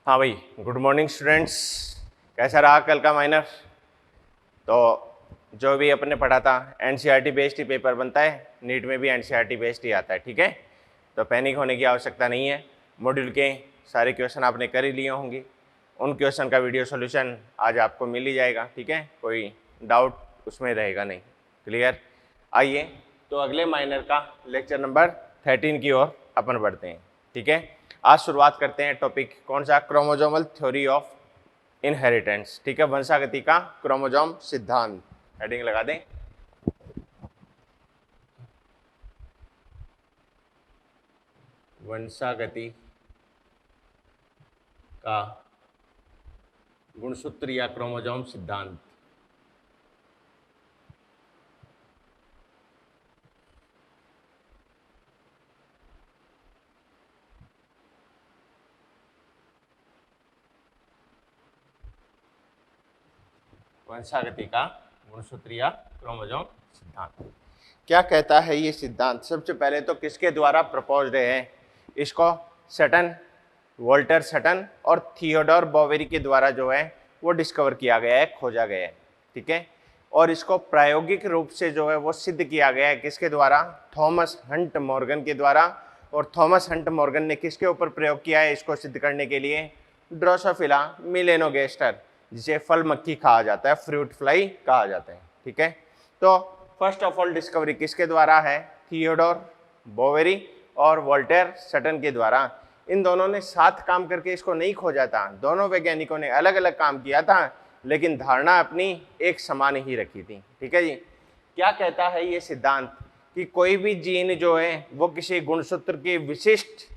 हाँ भाई, good morning students. कैसा रहा कल का माइनर? तो जो भी अपने पढ़ा था एनसीईआरटी बेस्ड ही पेपर बनता है, नीट में भी एनसीईआरटी बेस्ड ही आता है, ठीक है। तो पैनिक होने की आवश्यकता नहीं है। मॉड्यूल के सारे क्वेश्चन आपने कर ही लिए होंगे, उन क्वेश्चन का वीडियो सॉल्यूशन आज आपको मिल ही जाएगा, ठीक है। कोई डाउट उसमें रहेगा नहीं। क्लियर? आइए तो अगले माइनर का लेक्चर नंबर 13 की ओर अपन बढ़ते हैं, ठीक है। आज शुरुआत करते हैं टॉपिक कौन सा, क्रोमोजोमल थ्योरी ऑफ इनहेरिटेंस, ठीक है। वंशागति का क्रोमोजोम सिद्धांत, हेडिंग लगा दें। वंशागति का गुणसूत्र या क्रोमोजोम सिद्धांत। वंशागति का गुणसूत्र या क्रोमोजोम सिद्धांत क्या कहता है ये सिद्धांत? सबसे पहले तो किसके द्वारा प्रपोज्ड है? इसको सटन, वॉल्टर सटन और थियोडोर बोवेरी के द्वारा जो है वो डिस्कवर किया गया है, खोजा गया है, ठीक है। और इसको प्रायोगिक रूप से जो है वो सिद्ध किया गया है किसके द्वारा? थॉमस हंट मॉर्गन के द्वारा। और थॉमस हंट मॉर्गन ने किसके ऊपर प्रयोग किया है इसको सिद्ध करने के लिए? ड्रोसोफिला मिलेनोगेस्टर, जिसे फल मक्खी कहा जाता है, फ्रूट फ्लाई कहा जाता है, ठीक है। तो फर्स्ट ऑफ ऑल डिस्कवरी किसके द्वारा है? थियोडोर बोवेरी और वॉल्टर सटन के द्वारा। इन दोनों ने साथ काम करके इसको नहीं खोजा था, दोनों वैज्ञानिकों ने अलग अलग काम किया था, लेकिन धारणा अपनी एक समान ही रखी थी, ठीक है जी। क्या कहता है ये सिद्धांत कि कोई भी जीन जो है वो किसी गुणसूत्र की विशिष्ट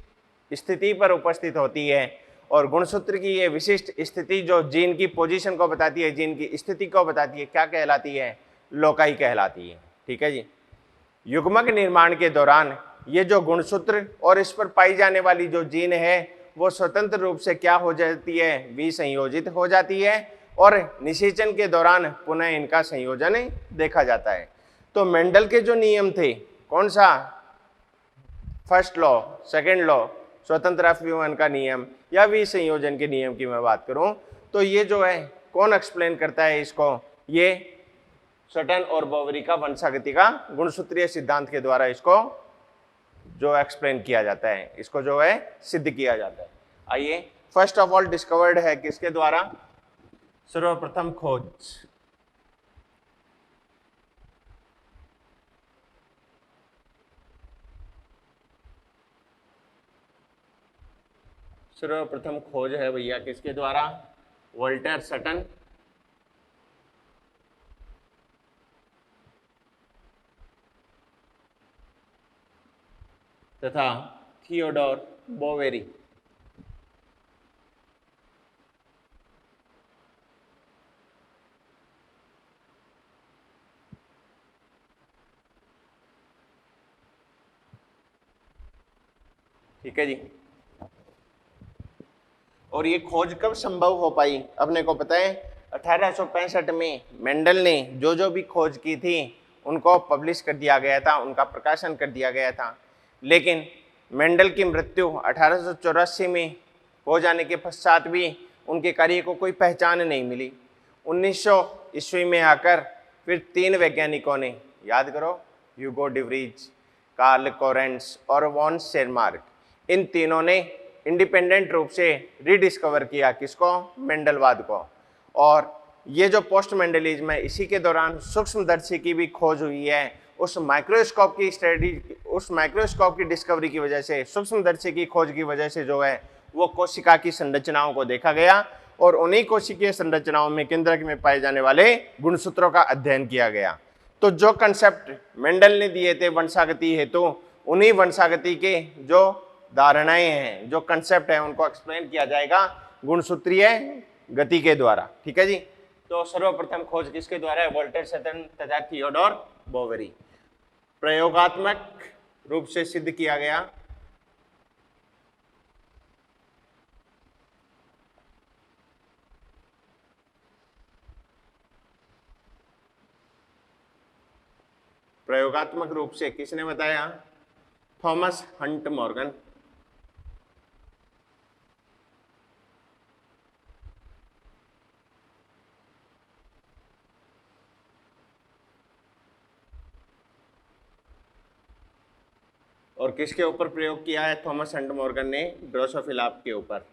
स्थिति पर उपस्थित होती है, और गुणसूत्र की ये विशिष्ट स्थिति जो जीन की पोजीशन को बताती है, जीन की स्थिति को बताती है, क्या कहलाती है? लोकाई कहलाती है, ठीक है जी। युग्मक निर्माण के दौरान ये जो गुणसूत्र और इस पर पाई जाने वाली जो जीन है वो स्वतंत्र रूप से क्या हो जाती है? विसंयोजित हो जाती है, और निषेचन के दौरान पुनः इनका संयोजन देखा जाता है। तो मेंडल के जो नियम थे, कौन सा? फर्स्ट लॉ, सेकेंड लॉ, स्वतंत्र अपव्यवन का नियम या विसंयोजन के नियम की मैं बात करूं तो ये जो है कौन एक्सप्लेन करता है इसको? ये सटन और बोवेरी का वंशागति का गुणसूत्रीय सिद्धांत के द्वारा इसको जो एक्सप्लेन किया जाता है, इसको जो है सिद्ध किया जाता है। आइए, फर्स्ट ऑफ ऑल डिस्कवर्ड है किसके द्वारा? सर्वप्रथम खोज सर्वप्रथम खोज है भैया किसके द्वारा? वॉल्टर सटन तथा थियोडोर बोवेरी। ठीक है जी। और ये खोज कब संभव हो पाई? अपने को पता है 1865 में मेंडल ने जो जो भी खोज की थी उनको पब्लिश कर दिया गया था, उनका प्रकाशन कर दिया गया था। लेकिन मेंडल की मृत्यु 1884 में हो जाने के पश्चात भी उनके कार्य को कोई पहचान नहीं मिली। 1900 ईस्वी में आकर फिर 3 वैज्ञानिकों ने, याद करो, ह्यूगो डिवरीज, कार्ल कोरेंट्स और वॉन शेरमार्क, इन तीनों ने इंडिपेंडेंट रूप से रीडिस्कवर किया किसको? मेंडलवाद को। और ये जो पोस्ट मेंडलिज्म है इसी के दौरान सूक्ष्मदर्शी की भी खोज हुई है। उस माइक्रोस्कोप की स्टडी, उस माइक्रोस्कोप की डिस्कवरी की वजह से, सूक्ष्मदर्शी की खोज की वजह से जो है वो कोशिका की संरचनाओं को देखा गया, और उन्हीं कोशिकीय संरचनाओं में केंद्रक में पाए जाने वाले गुणसूत्रों का अध्ययन किया गया। तो जो कंसेप्ट मेंडल ने दिए थे वंशागति हेतु, उन्हीं वंशागति के जो धारणाएं हैं, जो कंसेप्ट है, उनको एक्सप्लेन किया जाएगा गुणसूत्रीय गति के द्वारा, ठीक है जी। तो सर्वप्रथम खोज किसके द्वारा है? वॉल्टर सटन तथा थियोडोर बोवेरी। प्रयोगात्मक रूप से सिद्ध किया गया। प्रयोगात्मक रूप से किसने बताया? Thomas Hunt Morgan. और किसके ऊपर प्रयोग किया है थॉमस एंड मॉर्गन ने? ड्रोसोफिला के ऊपर।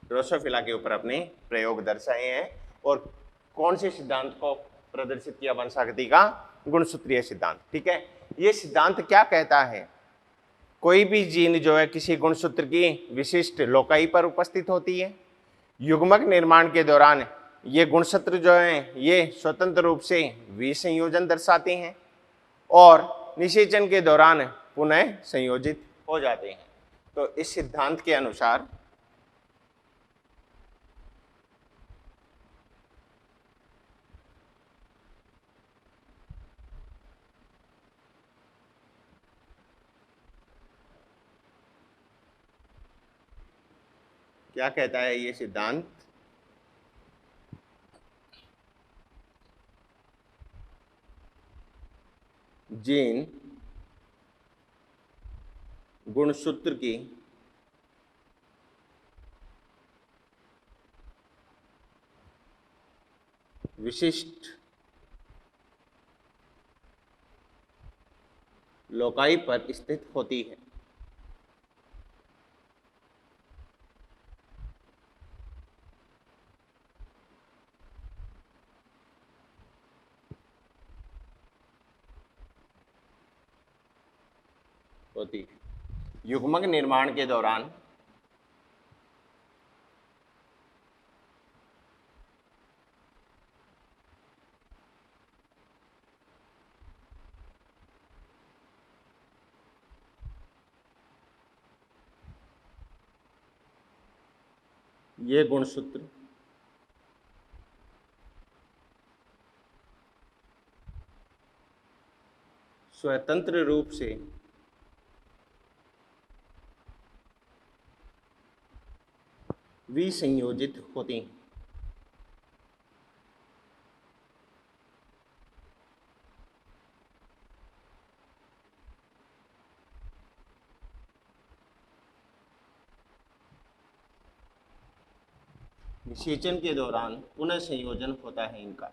ड्रोसोफिला के ऊपर अपने प्रयोग दर्शाए हैं। और कौन से सिद्धांत को प्रदर्शित किया वंशागति का? गुणसूत्रीय सिद्धांत। ठीक है, ये सिद्धांत क्या कहता है? कोई भी जीन जो है किसी गुणसूत्र की विशिष्ट लोकाई पर उपस्थित होती है। युग्मक निर्माण के दौरान ये गुणसूत्र जो हैं ये स्वतंत्र रूप से विसंयोजन दर्शाते हैं और निषेचन के दौरान पुनः संयोजित हो जाते हैं। तो इस सिद्धांत के अनुसार क्या कहता है ये सिद्धांत? जीन गुणसूत्र की विशिष्ट लोकाई पर स्थित होती है। युग्मक निर्माण के दौरान ये गुणसूत्र स्वतंत्र रूप से विसंयोजित होती हैं। निषेचन के दौरान पुनः संयोजन होता है इनका।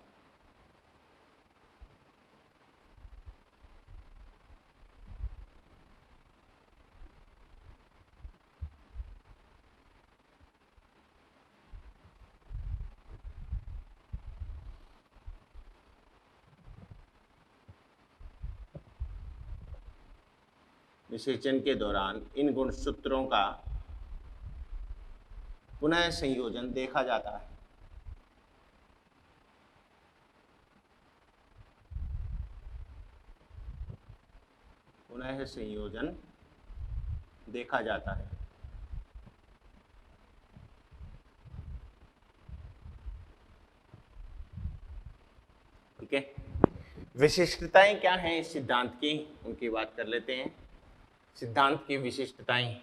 निषेचन के दौरान इन गुणसूत्रों का पुनः संयोजन देखा जाता है। पुनः संयोजन देखा जाता है। ठीक है, विशिष्टताएं क्या हैं इस सिद्धांत की, उनकी बात कर लेते हैं। सिद्धांत की विशिष्टताएं।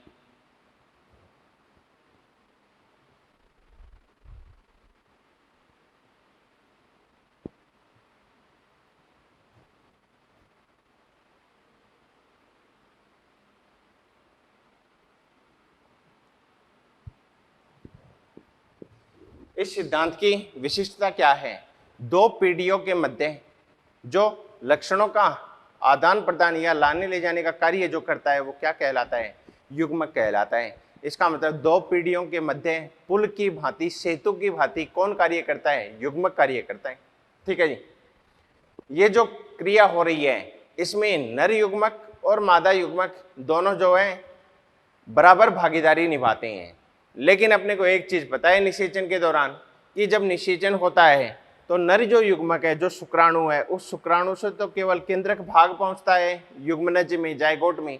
इस सिद्धांत की विशिष्टता क्या है? दो पीढ़ियों के मध्य जो लक्षणों का आदान प्रदान या लाने ले जाने का कार्य जो करता है वो क्या कहलाता है? युग्मक कहलाता है। इसका मतलब दो पीढ़ियों के मध्य पुल की भांति, सेतु की भांति कौन कार्य करता है? युग्मक कार्य करता है। ठीक है जी, ये जो क्रिया हो रही है इसमें नर युग्मक और मादा युग्मक दोनों जो है बराबर भागीदारी निभाते हैं। लेकिन अपने को एक चीज पता है निषेचन के दौरान कि जब निषेचन होता है तो नर जो युग्मक है, जो शुक्राणु है, उस शुक्राणु से तो केवल केंद्रक भाग पहुंचता है युग्मनज में, जायगोट में।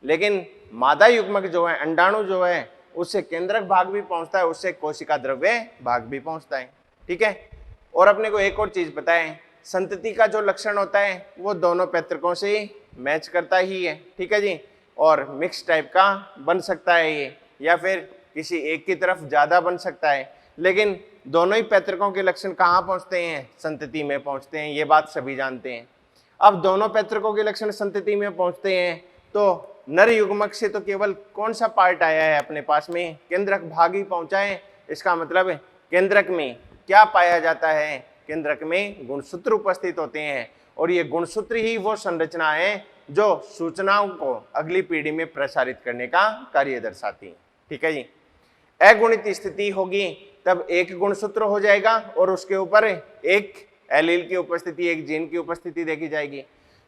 लेकिन मादा युग्मक जो है, अंडाणु जो है, उससे केंद्रक भाग भी पहुंचता है, उससे कोशिका द्रव्य भाग भी पहुंचता है। ठीक है, और अपने को एक और चीज पता है, संतति का जो लक्षण होता है वो दोनों पैतृकों से मैच करता ही है। ठीक है जी, और मिक्स टाइप का बन सकता है ये, या फिर किसी एक की तरफ ज्यादा बन सकता है। लेकिन दोनों ही पैतृकों के लक्षण कहाँ पहुंचते हैं? संतति में पहुंचते हैं। ये बात सभी जानते हैं। अब दोनों पैतृकों के लक्षण संतति में पहुंचते हैं तो नर युग्मक से तो केवल कौन सा पार्ट आया है अपने पास में? केंद्रक भाग ही पहुंचा है। इसका मतलब केंद्रक में क्या पाया जाता है? केंद्रक में गुणसूत्र उपस्थित होते हैं और ये गुणसूत्र ही वो संरचना है जो सूचनाओं को अगली पीढ़ी में प्रसारित करने का कार्य दर्शाती है। ठीक है जी। अगुणित स्थिति होगी तब एक गुणसूत्र हो जाएगा और उसके ऊपर एक एलील की उपस्थिति, एक जीन की उपस्थिति देखी जाएगी।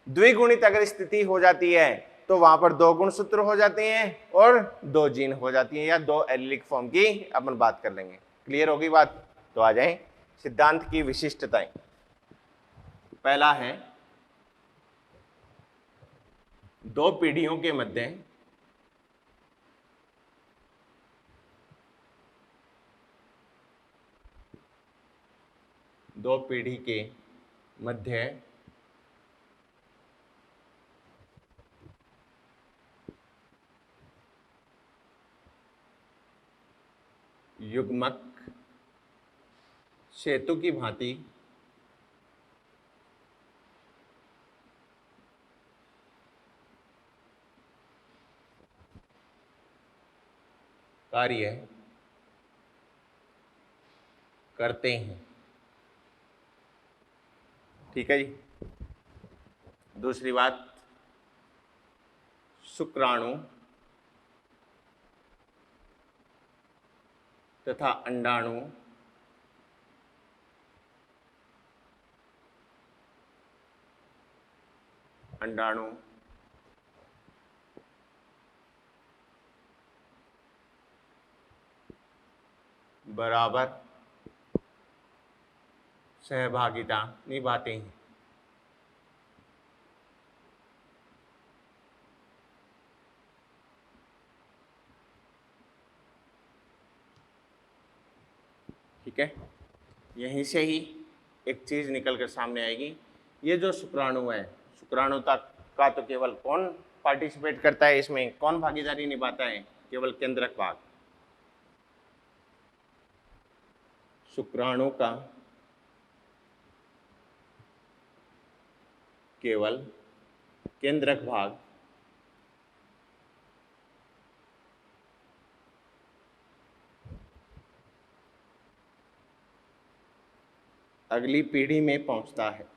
द्विगुणित अगर स्थिति हो जाती है तो वहां पर दो गुणसूत्र हो जाते हैं और दो जीन हो जाती हैं या दो एलिलिक फॉर्म की अपन बात कर लेंगे। क्लियर होगी बात? तो आ जाए सिद्धांत की विशिष्टताएं। पहला है दो पीढ़ियों के मध्य दो पीढ़ी के मध्य युग्मक सेतु की भांति कार्य करते हैं। ठीक है जी। दूसरी बात, शुक्राणु तथा अंडाणु बराबर सहभागिता निभाते हैं। ठीक है। यहीं से ही एक चीज निकल कर सामने आएगी, ये जो शुक्राणु है, शुक्राणु तक का तो केवल कौन पार्टिसिपेट करता है, इसमें कौन भागीदारी निभाता है? केवल केंद्रक भाग। शुक्राणु का केवल केंद्रक भाग अगली पीढ़ी में पहुंचता है।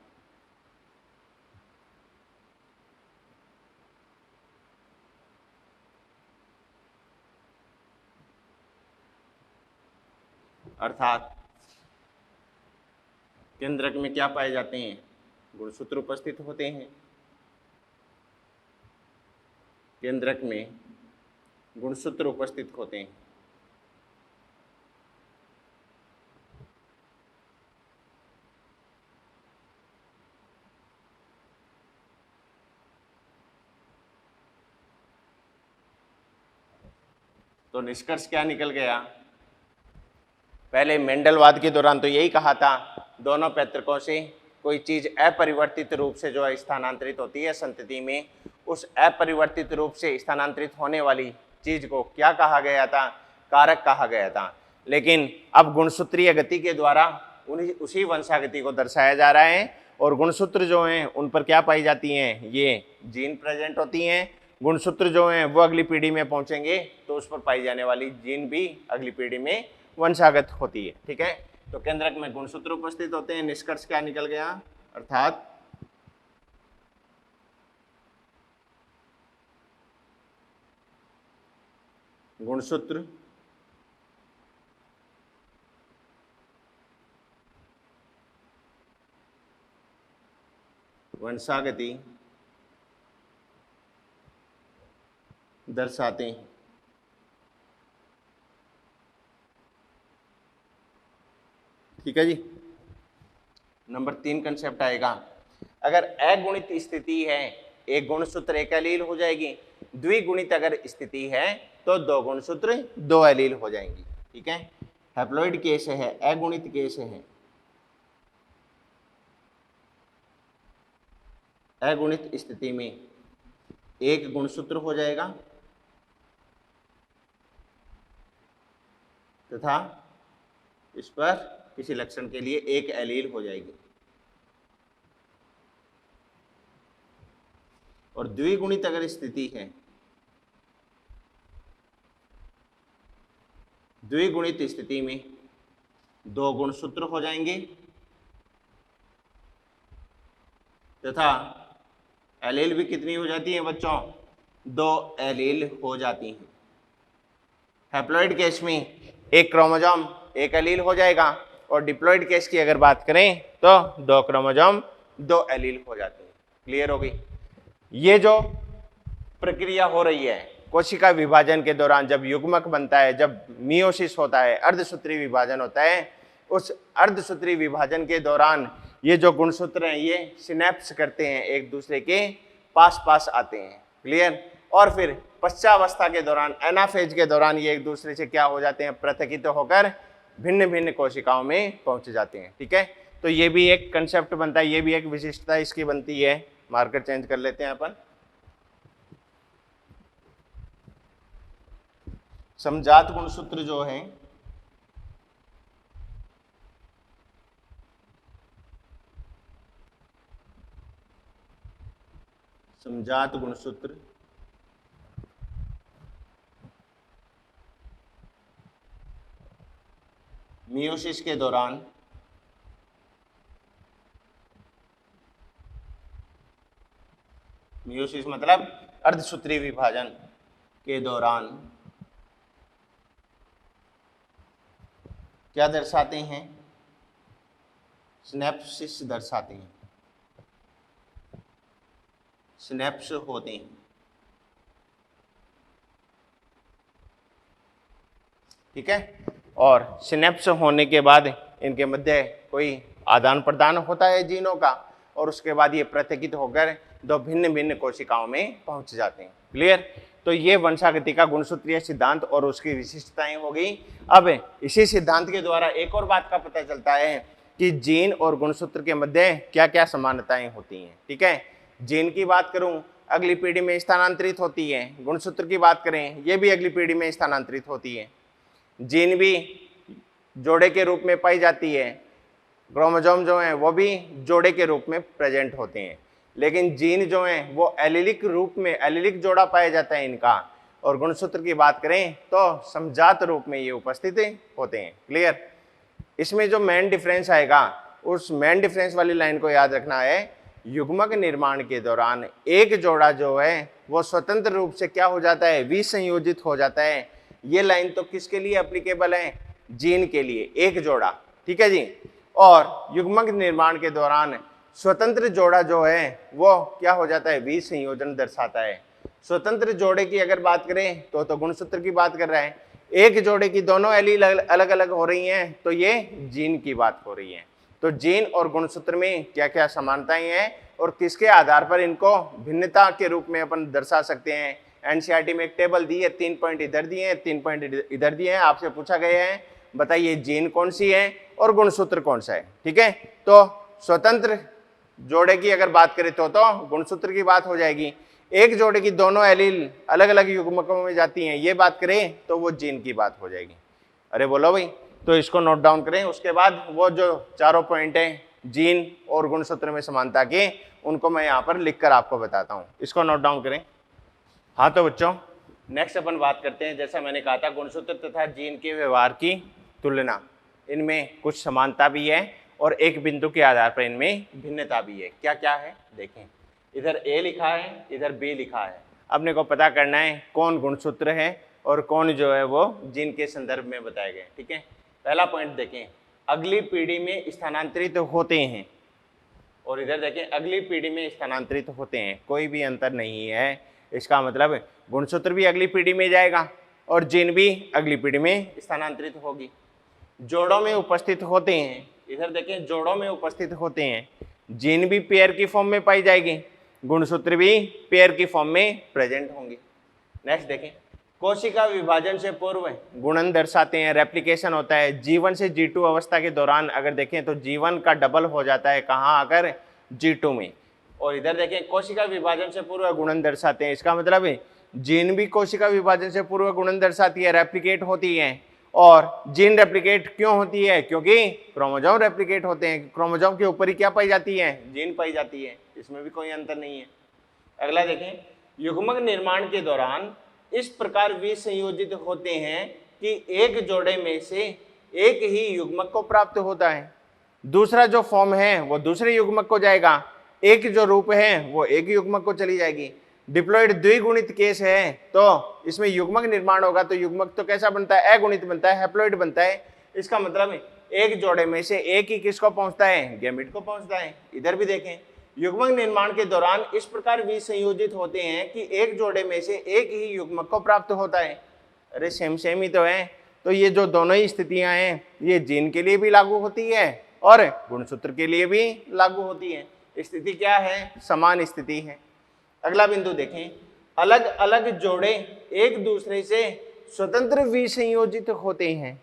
अर्थात केंद्रक में क्या पाए जाते हैं? गुणसूत्र उपस्थित होते हैं। केंद्रक में गुणसूत्र उपस्थित होते हैं। तो निष्कर्ष क्या निकल गया? पहले मेंडलवाद के दौरान तो यही कहा था, दोनों पैतृकों से कोई चीज अपरिवर्तित रूप से जो है स्थानांतरित होती है संतति में, उस अपरिवर्तित रूप से स्थानांतरित होने वाली चीज को क्या कहा गया था? कारक कहा गया था। लेकिन अब गुणसूत्रीय गति के द्वारा उसी वंशागति को दर्शाया जा रहा है और गुणसूत्र जो हैं उन पर क्या पाई जाती हैं? ये जीन प्रेजेंट होती हैं। गुणसूत्र जो हैं वो अगली पीढ़ी में पहुंचेंगे तो उस पर पाई जाने वाली जीन भी अगली पीढ़ी में वंशागत होती है। ठीक है। तो केंद्रक में गुणसूत्र उपस्थित होते हैं। निष्कर्ष क्या निकल गया? अर्थात गुणसूत्र वंशागति दर्शाते हैं। ठीक है जी। नंबर 3 कंसेप्ट आएगा, अगर अगुणित स्थिति है एक गुणसूत्र एक एलील हो जाएगी, द्विगुणित अगर स्थिति है तो दो गुणसूत्र दो एलील हो जाएंगी। ठीक है। हैप्लॉइड केस है, अगुणित केस है। अगुणित स्थिति में एक गुणसूत्र हो जाएगा तथा इस पर किसी लक्षण के लिए एक एलील हो जाएगी। और द्विगुणित अगर स्थिति है, द्विगुणित स्थिति में दो गुणसूत्र हो जाएंगे तथा एलील भी कितनी हो जाती है बच्चों, 2 एलील हो जाती हैं। हैप्लॉइड केस में एक क्रोमोसोम एक एलील हो जाएगा और डिप्लॉइड केस की अगर बात करें तो 2 क्रोमोसोम 2 एलील हो जाते हैं। क्लियर हो गई। ये जो प्रक्रिया हो रही है कोशिका विभाजन के दौरान, जब युग्मक बनता है, जब मियोसिस होता है, अर्धसूत्री विभाजन होता है, उस अर्धसूत्री विभाजन के दौरान ये जो गुणसूत्र हैं ये सिनेप्स करते हैं, एक दूसरे के पास पास आते हैं। क्लियर। और फिर पश्चावस्था के दौरान, एनाफेज के दौरान ये एक दूसरे से क्या हो जाते हैं, पृथक्कित होकर भिन्न भिन्न कोशिकाओं में पहुंच जाते हैं। ठीक है, तो ये भी एक कंसेप्ट बनता है, ये भी एक विशिष्टता इसकी बनती है। मार्कर चेंज कर लेते हैं अपन। समजात गुणसूत्र जो है समजात गुणसूत्र मियोसिस के दौरान मियोसिस मतलब अर्धसूत्री विभाजन के दौरान क्या दर्शाते हैं, सिनेप्सिस दर्शाते हैं, सिनेप्स होते हैं। ठीक है, और सिनेप्स होने के बाद इनके मध्य कोई आदान प्रदान होता है जीनों का, और उसके बाद ये पृथक्कित होकर 2 भिन्न भिन्न कोशिकाओं में पहुंच जाते हैं। क्लियर। तो ये वंशागति का गुणसूत्रीय सिद्धांत और उसकी विशिष्टताएं हो गई। अब इसी सिद्धांत के द्वारा एक और बात का पता चलता है कि जीन और गुणसूत्र के मध्य क्या क्या समानताएं होती हैं। ठीक है, जीन की बात करूं अगली पीढ़ी में स्थानांतरित होती है, गुणसूत्र की बात करें ये भी अगली पीढ़ी में स्थानांतरित होती है। जीन भी जोड़े के रूप में पाई जाती है, क्रोमोसोम जो है वो भी जोड़े के रूप में प्रेजेंट होते हैं, लेकिन जीन जो हैं वो एलिलिक रूप में, एलिलिक जोड़ा पाया जाता है इनका। और गुणसूत्र की बात करें तो समजात रूप में ये उपस्थित होते हैं। क्लियर। इसमें जो मेन डिफरेंस आएगा उस मेन डिफरेंस वाली लाइन को याद रखना है, युग्मक निर्माण के दौरान एक जोड़ा जो है वो स्वतंत्र रूप से क्या हो जाता है, विसंयोजित हो जाता है। ये लाइन तो किसके लिए एप्लीकेबल है, जीन के लिए, एक जोड़ा। ठीक है जी। और युग्मक निर्माण के दौरान स्वतंत्र जोड़ा जो है वो क्या हो जाता है, विसंयोजन दर्शाता है। स्वतंत्र जोड़े की अगर बात करें तो गुणसूत्र की बात कर रहा है, एक जोड़े की दोनों एलील अलग अलग हो रही हैं तो ये जीन की बात हो रही है। तो जीन और गुणसूत्र में क्या क्या समानताएं हैं और किसके आधार पर इनको भिन्नता के रूप में अपन दर्शा सकते हैं। एनसीईआरटी में एक टेबल दी है, 3 पॉइंट इधर दिए हैं, 3 पॉइंट इधर दिए हैं। आपसे पूछा गया है बताइए जीन कौन सी है और गुणसूत्र कौन सा है। ठीक है, तो स्वतंत्र जोड़े की अगर बात करें तो गुणसूत्र की बात हो जाएगी। एक जोड़े की दोनों एलील अलग अलग युग्मकों में जाती हैं, ये बात करें तो वो जीन की बात हो जाएगी। अरे बोलो भाई, तो इसको नोट डाउन करें। उसके बाद वो जो चारों पॉइंट हैं जीन और गुणसूत्र में समानता के, उनको मैं यहाँ पर लिखकर आपको बताता हूँ, इसको नोट डाउन करें। हाँ तो बच्चों नेक्स्ट अपन बात करते हैं, जैसा मैंने कहा था गुणसूत्र तथा जीन के व्यवहार की तुलना। इनमें कुछ समानता भी है और एक बिंदु के आधार पर इनमें भिन्नता भी है। क्या क्या है देखें, इधर ए लिखा है, इधर बी लिखा है। अपने को पता करना है कौन गुणसूत्र है और कौन जो है वो जीन के संदर्भ में बताए गए। ठीक है, पहला पॉइंट देखें, अगली पीढ़ी में स्थानांतरित होते हैं, और इधर देखें अगली पीढ़ी में स्थानांतरित होते हैं, कोई भी अंतर नहीं है। इसका मतलब गुणसूत्र भी अगली पीढ़ी में जाएगा और जीन भी अगली पीढ़ी में स्थानांतरित होगी। जोड़ों में उपस्थित होते हैं, इधर देखें जोड़ों में उपस्थित होते हैं, जीन भी पेयर की फॉर्म में पाई जाएगी, गुणसूत्र भी पेयर की फॉर्म में प्रेजेंट होंगे। नेक्स्ट देखें, कोशिका विभाजन से पूर्व गुणन दर्शाते हैं, रेप्लिकेशन होता है। जीवन से G2 अवस्था के दौरान अगर देखें तो जीवन का डबल हो जाता है, कहाँ अगर G2 में। और इधर देखें कोशिका विभाजन से पूर्व गुणन दर्शाते हैं, इसका मतलब है जीन भी कोशिका विभाजन से पूर्व गुणन दर्शाती है, रेप्लिकेट होती है। और जीन रेप्लिकेट क्यों होती है, क्योंकि क्रोमोसोम रेप्लिकेट होते हैं। क्रोमोसोम के ऊपर ही क्या पाई जाती है, जीन पाई जाती है, इसमें भी कोई अंतर नहीं है। अगला देखें, युग्मक निर्माण के दौरान इस प्रकार विसंयोजित होते हैं कि एक जोड़े में से एक ही युग्मक को प्राप्त होता है, दूसरा जो फॉर्म है वो दूसरे युग्मक को जाएगा। एक जो रूप है वो एक युग्मक को चली जाएगी। डिप्लॉइड द्विगुणित केस है तो इसमें युग्मक निर्माण होगा, तो युग्मक तो कैसा बनता है, अगुणित बनता है, हैप्लॉइड बनता है। इसका मतलब एक जोड़े में से एक ही किसको पहुंचता है, गैमेट को पहुंचता है। इधर भी देखें, युग्मक निर्माण के दौरान इस प्रकार विसंयोजित होते हैं कि एक जोड़े में से एक ही युग्मक को प्राप्त होता है। अरे सेम सेम ही तो है। तो ये जो दोनों ही स्थितियां हैं ये जीन के लिए भी लागू होती है और गुणसूत्र के लिए भी लागू होती है। स्थिति क्या है, समान स्थिति है। अगला बिंदु देखें, अलग अलग जोड़े एक दूसरे से स्वतंत्र विसंयोजित होते हैं।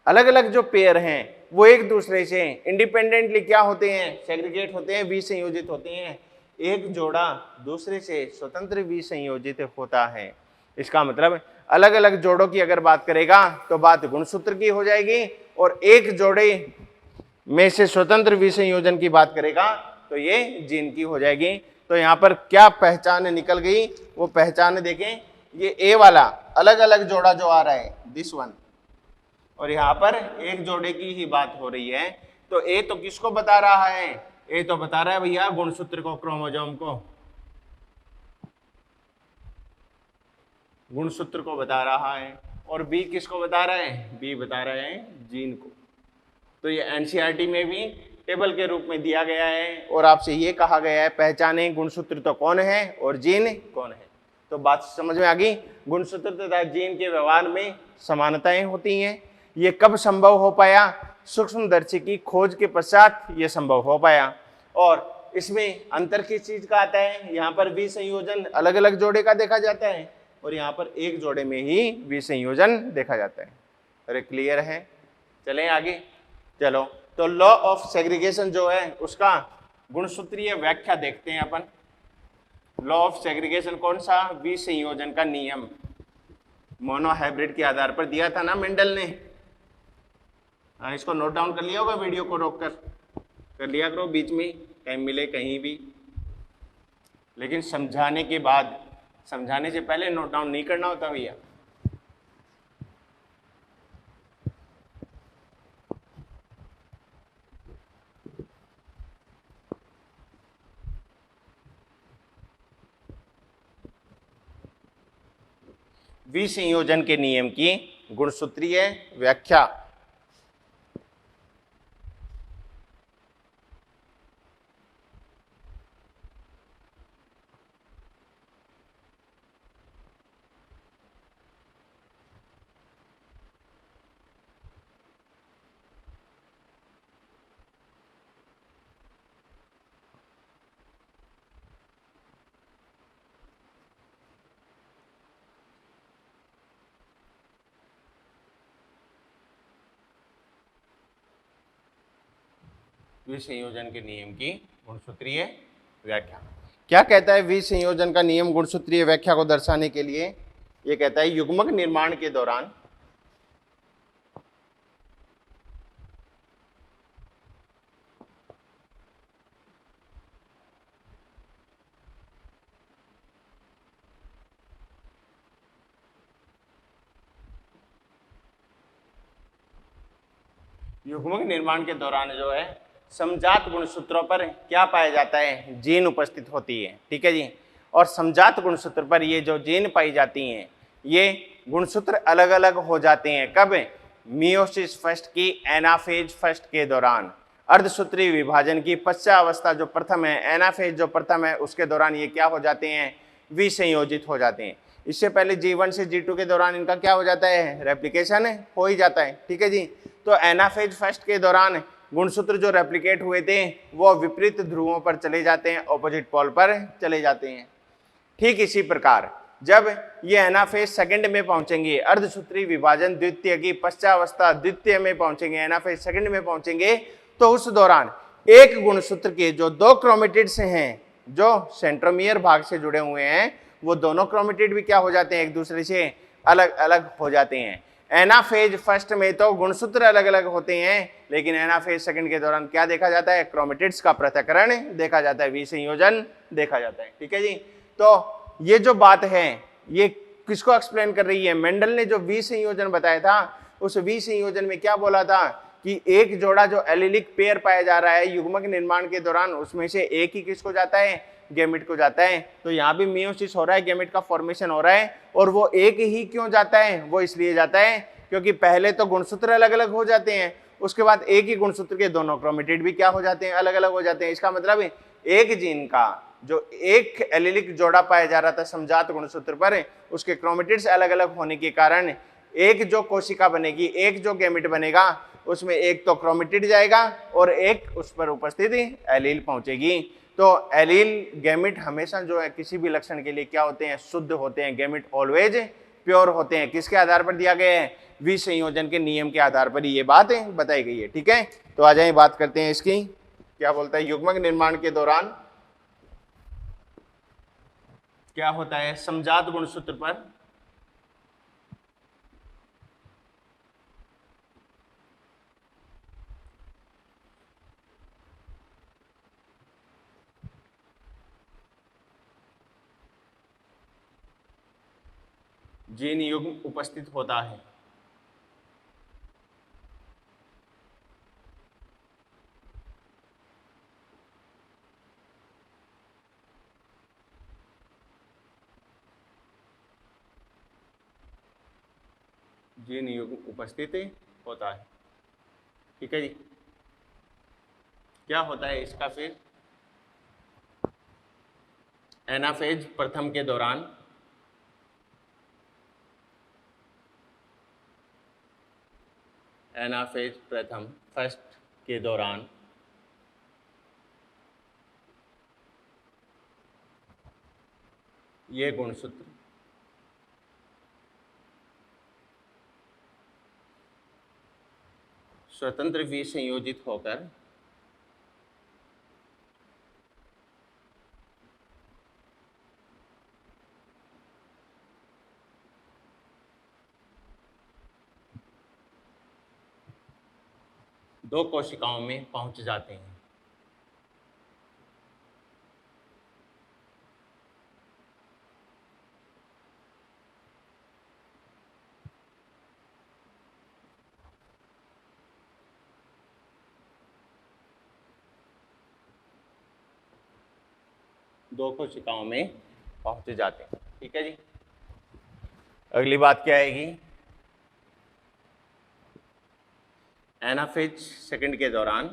अलग अलग जो पेयर हैं वो एक दूसरे से इंडिपेंडेंटली क्या होते हैं, सेग्रीगेट होते हैं, विसंयोजित होते हैं। एक जोड़ा दूसरे से स्वतंत्र विसंयोजित होता है। इसका मतलब अलग अलग जोड़ों की अगर बात करेगा तो बात गुणसूत्र की हो जाएगी, और एक जोड़े में से स्वतंत्र विसंयोजन की बात करेगा तो ये जीन की हो जाएगी। तो यहाँ पर क्या पहचान निकल गई, वो पहचान देखें, ये ए वाला अलग अलग जोड़ा जो आ रहा है दिस वन, और यहाँ पर एक जोड़े की ही बात हो रही है। तो ए तो किसको बता रहा है, ए तो बता रहा है भैया गुणसूत्र को, क्रोमोसोम को, गुणसूत्र को बता रहा है, और बी किसको बता रहा है, बी बता रहे हैं जीन को। तो ये एनसीईआरटी में भी टेबल के रूप में दिया गया है, और आपसे ये कहा गया है पहचाने गुणसूत्र तो कौन है और जीन कौन है। तो बात समझ में आ गई। गुणसूत्र तथा जीन के व्यवहार में समानताएं होती हैं। ये कब संभव हो पाया, सूक्ष्मदर्शी की खोज के पश्चात ये संभव हो पाया। और इसमें अंतर किस चीज का आता है, यहाँ पर विसंयोजन अलग अलग जोड़े का देखा जाता है और यहाँ पर एक जोड़े में ही विसंयोजन देखा जाता है। अरे क्लियर है, चलें आगे। चलो, तो लॉ ऑफ सेग्रीगेशन जो है उसका गुणसूत्रीय व्याख्या देखते हैं अपन। लॉ ऑफ सेग्रीगेशन कौन सा, विसंयोजन का नियम, मोनोहाइब्रिड के आधार पर दिया था ना मेंडल ने। इसको नोट डाउन कर लिया होगा, वीडियो को रोक कर लिया करो, बीच में टाइम मिले कहीं भी। लेकिन समझाने के बाद, समझाने से पहले नोट डाउन नहीं करना होता भैया। विसंयोजन के नियम की गुणसूत्रीय व्याख्या। विसंयोजन के नियम की गुणसूत्रीय व्याख्या क्या कहता है। विसंयोजन का नियम गुणसूत्रीय व्याख्या को दर्शाने के लिए ये कहता है, युग्मक निर्माण के दौरान युग्मक निर्माण के दौरान जो है समजात गुणसूत्रों पर क्या पाया जाता है, जीन उपस्थित होती है। ठीक है जी। और समजात गुणसूत्र पर ये जो जीन पाई जाती हैं ये गुणसूत्र अलग अलग हो जाते हैं। कब, मियोसिस फर्स्ट की एनाफेज फर्स्ट के दौरान। अर्धसूत्री विभाजन की पश्चावस्था जो प्रथम है, एनाफेज जो प्रथम है, उसके दौरान ये क्या हो जाते हैं, विसंयोजित हो जाते हैं। इससे पहले G1 से G2 के दौरान इनका क्या हो जाता है, रेप्लिकेशन हो ही जाता है। ठीक है जी। तो एनाफेज फर्स्ट के दौरान गुणसूत्र जो रेप्लिकेट हुए थे वो विपरीत ध्रुवों पर चले जाते हैं, ऑपोजिट पोल पर चले जाते हैं। ठीक इसी प्रकार जब ये एनाफेज सेकंड में पहुंचेंगे, अर्धसूत्री विभाजन द्वितीय की पश्चावस्था द्वितीय में पहुंचेंगे, एनाफेज सेकंड में पहुंचेंगे, तो उस दौरान एक गुणसूत्र के जो दो क्रोमेटिड्स हैं जो सेंट्रोमियर भाग से जुड़े हुए हैं, वो दोनों क्रोमेटिड भी क्या हो जाते हैं, एक दूसरे से अलग अलग हो जाते हैं। एनाफेज फर्स्ट में तो गुणसूत्र अलग अलग होते हैं, लेकिन एनाफेज सेकंड के दौरान क्या देखा जाता है, क्रोमेटिड्स का पृथक्करण देखा जाता है, विसंयोजन देखा जाता है। ठीक है जी। तो ये जो बात है ये किसको एक्सप्लेन कर रही है, मेंडल ने जो विसंयोजन बताया था, उस विसंयोजन में क्या बोला था कि एक जोड़ा जो एलिलिक पेयर पाया जा रहा है युग्मक निर्माण के दौरान, उसमें से एक ही किसको जाता है, गैमेट को जाता है। तो यहाँ भी मियोसिस हो रहा है, गैमेट का फॉर्मेशन हो रहा है, और वो एक ही क्यों जाता है, वो इसलिए जाता है क्योंकि पहले तो गुणसूत्र अलग अलग हो जाते हैं, उसके बाद एक ही गुणसूत्र के दोनों क्रोमेटिड भी क्या हो जाते हैं, अलग अलग हो जाते हैं। इसका मतलब एक जीन का जो एक एलिलिक जोड़ा पाया जा रहा था समजात गुणसूत्र पर, उसके क्रोमेटिड्स अलग अलग होने के कारण एक जो कोशिका बनेगी, एक जो गैमेट बनेगा, उसमें एक तो क्रोमेटिड जाएगा और एक उस पर उपस्थित एलील पहुंचेगी। तो एलील गैमेट हमेशा जो है किसी भी लक्षण के लिए क्या होते हैं, शुद्ध होते हैं, गैमेट ऑलवेज प्योर होते हैं। किसके आधार पर दिया गया है, विसंयोजन के नियम के आधार पर ये बात बताई गई है। ठीक है, तो आ जाए बात करते हैं इसकी, क्या बोलता है, युग्मक निर्माण के दौरान क्या होता है समजात गुणसूत्र पर जीन युग्म उपस्थित होता है। जीन युग्म उपस्थित होता है। ठीक है जी, क्या होता है इसका फिर, एनाफेज प्रथम के दौरान एनाफेज प्रथम फर्स्ट के दौरान ये गुणसूत्र स्वतंत्र विसंयोजित होकर दो कोशिकाओं में पहुंच जाते हैं। दो कोशिकाओं में पहुंच जाते हैं। ठीक है जी, अगली बात क्या आएगी, एनाफेज सेकंड के दौरान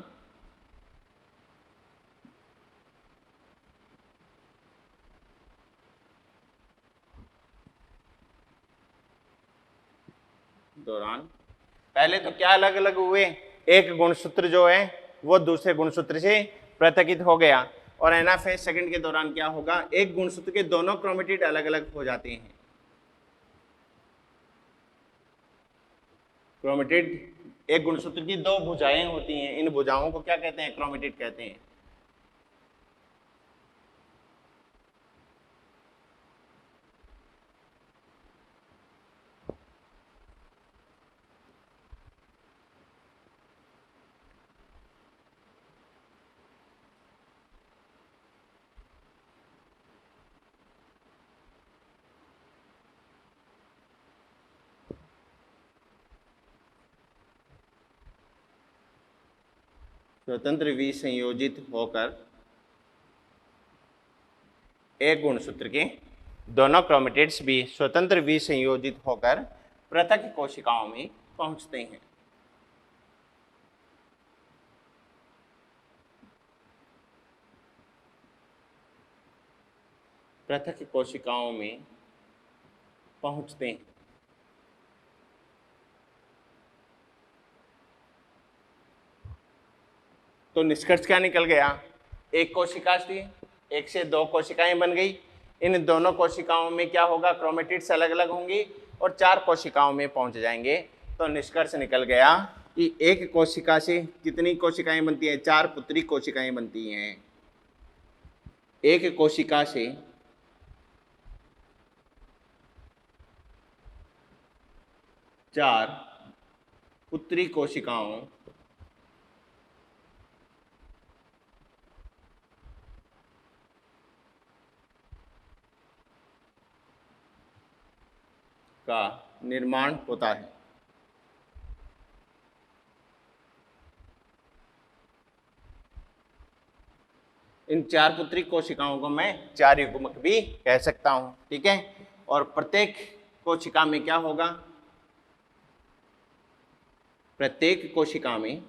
पहले तो क्या अलग अलग हुए, एक गुणसूत्र जो है वो दूसरे गुणसूत्र से पृथकित हो गया, और एनाफेज सेकंड के दौरान क्या होगा, एक गुणसूत्र के दोनों क्रोमेटिड अलग अलग हो जाते हैं। क्रोमेटिड, एक गुणसूत्र की दो भुजाएं होती हैं, इन भुजाओं को क्या कहते हैं, क्रोमेटिड कहते हैं। स्वतंत्र विसंयोजित होकर एक गुणसूत्र के दोनों क्रोमेटिड्स भी स्वतंत्र विसंयोजित होकर पृथक कोशिकाओं में पहुंचते हैं। पृथक कोशिकाओं में पहुंचते हैं। तो निष्कर्ष क्या निकल गया, एक कोशिका थी, एक से दो कोशिकाएं बन गई, इन दोनों कोशिकाओं में क्या होगा, क्रोमेटिड्स अलग अलग होंगी और चार कोशिकाओं में पहुंच जाएंगे। तो निष्कर्ष निकल गया कि एक कोशिका से कितनी कोशिकाएं बनती हैं, चार पुत्री कोशिकाएं बनती हैं। एक कोशिका से चार पुत्री कोशिकाओं का निर्माण होता है। इन 4 पुत्री कोशिकाओं को मैं 4 युग्मक भी कह सकता हूं, ठीक है। और प्रत्येक कोशिका में क्या होगा, प्रत्येक कोशिका में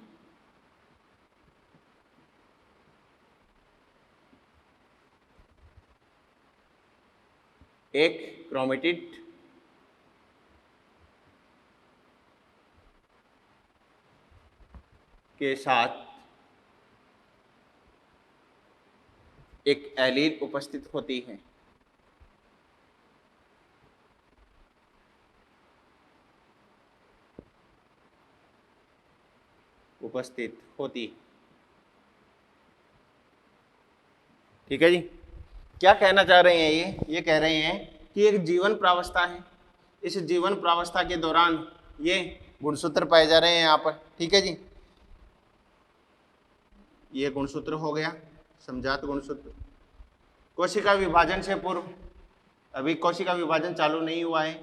एक क्रोमेटिड के साथ एक एलील उपस्थित होती है। उपस्थित होती, ठीक है जी। क्या कहना चाह रहे हैं ये कह रहे हैं कि एक जीवन प्रावस्था है, इस जीवन प्रावस्था के दौरान ये गुणसूत्र पाए जा रहे हैं यहाँ पर, ठीक है जी। ये गुणसूत्र हो गया, समझात गुणसूत्र। कोशिका विभाजन से पूर्व, अभी कोशिका विभाजन चालू नहीं हुआ है,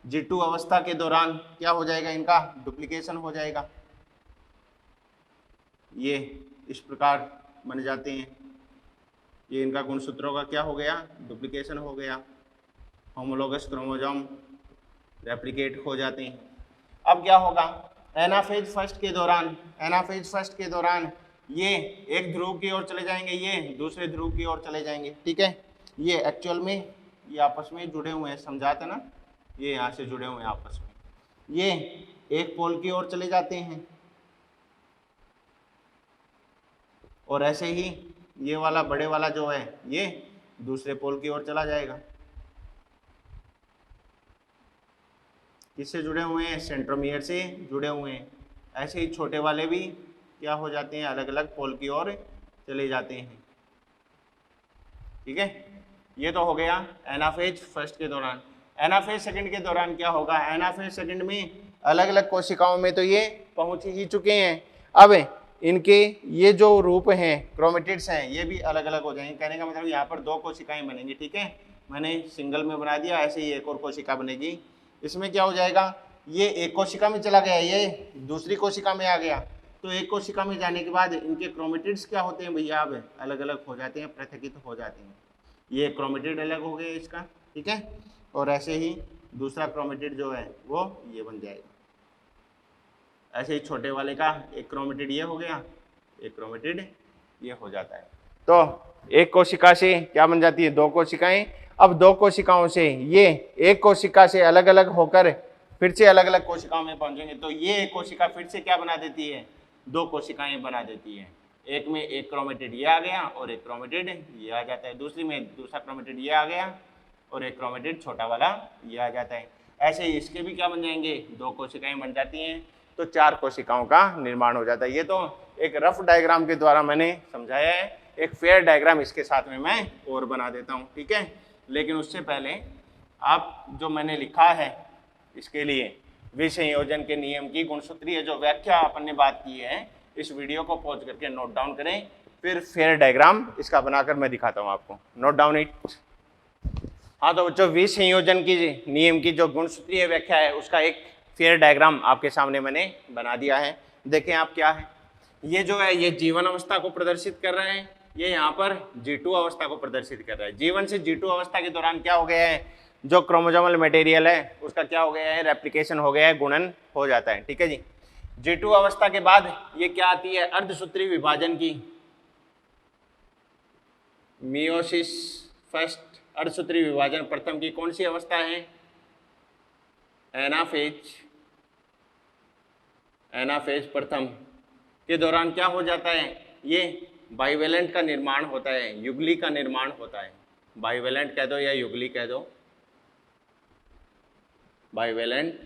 G2 अवस्था के दौरान क्या हो जाएगा, इनका डुप्लीकेशन हो जाएगा। ये इस प्रकार बन जाते हैं, ये इनका गुणसूत्रों का क्या हो गया, डुप्लीकेशन हो गया, होमोलोगस क्रोमोसोम रेप्लिकेट हो जाते हैं। अब क्या होगा, एनाफेज फर्स्ट के दौरान, एनाफेज फर्स्ट के दौरान ये एक ध्रुव की ओर चले जाएंगे, ये दूसरे ध्रुव की ओर चले जाएंगे, ठीक है। ये एक्चुअल में ये आपस में जुड़े हुए हैं, समझाते ना, ये यहाँ से जुड़े हुए हैं आपस में, ये एक पोल की ओर चले जाते हैं और ऐसे ही ये वाला बड़े वाला जो है ये दूसरे पोल की ओर चला जाएगा। किससे जुड़े हुए हैं, सेंट्रोमियर से जुड़े हुए हैं। ऐसे ही छोटे वाले भी क्या हो जाते हैं, अलग अलग पोल की ओर चले जाते हैं, ठीक है। ये तो हो गया एनाफेज फर्स्ट के दौरान। एनाफेज सेकंड के दौरान क्या होगा, एनाफेज सेकंड में अलग अलग कोशिकाओं में तो ये पहुंच ही चुके हैं, अब इनके ये जो रूप हैं क्रोमेटिड्स हैं ये भी अलग अलग हो जाएंगे। कहने का मतलब यहाँ पर 2 कोशिकाएं बनेंगी, ठीक है। मैंने सिंगल में बना दिया, ऐसे ही एक और कोशिका बनेगी। इसमें क्या हो जाएगा, ये एक कोशिका में चला गया, ये दूसरी कोशिका में आ गया, तो एक कोशिका में जाने के बाद इनके क्रोमेटिड्स क्या होते हैं भैया, अब अलग अलग हो जाते हैं, पृथकित हो जाते हैं। ये क्रोमेटिड अलग हो गया इसका, ठीक है। और ऐसे ही दूसरा क्रोमेटिड जो है वो ये बन जाएगा। ऐसे ही छोटे वाले का एक क्रोमेटिड ये हो गया, एक क्रोमेटिड ये हो जाता है। तो एक कोशिका से क्या बन जाती है, 2 कोशिकाएं। अब 2 कोशिकाओं से ये एक कोशिका से अलग अलग होकर फिर से अलग अलग कोशिकाओं में पहुंचेंगे, तो ये एक कोशिका फिर से क्या बना देती है, 2 कोशिकाएं बना देती है। एक में एक क्रोमेटिड ये आ गया और एक क्रोमेटिड ये आ जाता है, दूसरी में दूसरा क्रोमेटिड ये आ गया और एक क्रोमेटिड छोटा वाला ये आ जाता है। ऐसे ही इसके भी क्या बन जाएंगे, 2 कोशिकाएं बन जाती हैं, तो 4 कोशिकाओं का निर्माण हो जाता है। ये तो एक रफ डायग्राम के द्वारा मैंने समझाया है, एक फेयर डायग्राम इसके साथ में मैं और बना देता हूँ, ठीक है। लेकिन उससे पहले आप जो मैंने लिखा है इसके लिए विसंयोजन के नियम की गुणसूत्रीय जो व्याख्या अपन ने बात की है, इस वीडियो को पॉज करके नोट डाउन करें, फिर फेयर डायग्राम इसका बनाकर मैं दिखाता हूँ आपको। Note down it. हाँ, तो बच्चों विसंयोजन की नियम की जो गुणसूत्रीय व्याख्या है उसका एक फेयर डायग्राम आपके सामने मैंने बना दिया है। देखें आप क्या है, ये जो है ये जीवन अवस्था को प्रदर्शित कर रहे हैं, ये यहाँ पर G2 अवस्था को प्रदर्शित कर रहा है। जीवन से G2 अवस्था के दौरान क्या हो गया है, जो क्रोमोसोमल मटेरियल है उसका क्या हो गया है, रेप्लिकेशन हो गया है, गुणन हो जाता है, ठीक है जी। G2 अवस्था के बाद ये क्या आती है, अर्धसूत्री विभाजन की, मियोसिस फर्स्ट, अर्धसूत्री विभाजन प्रथम की कौन सी अवस्था है, एनाफेज। एनाफेज प्रथम के दौरान क्या हो जाता है, ये बाइवेलेंट का निर्माण होता है, युगली का निर्माण होता है। बाइवेलेंट कह दो या युगली कह दो, बाइवेलेंट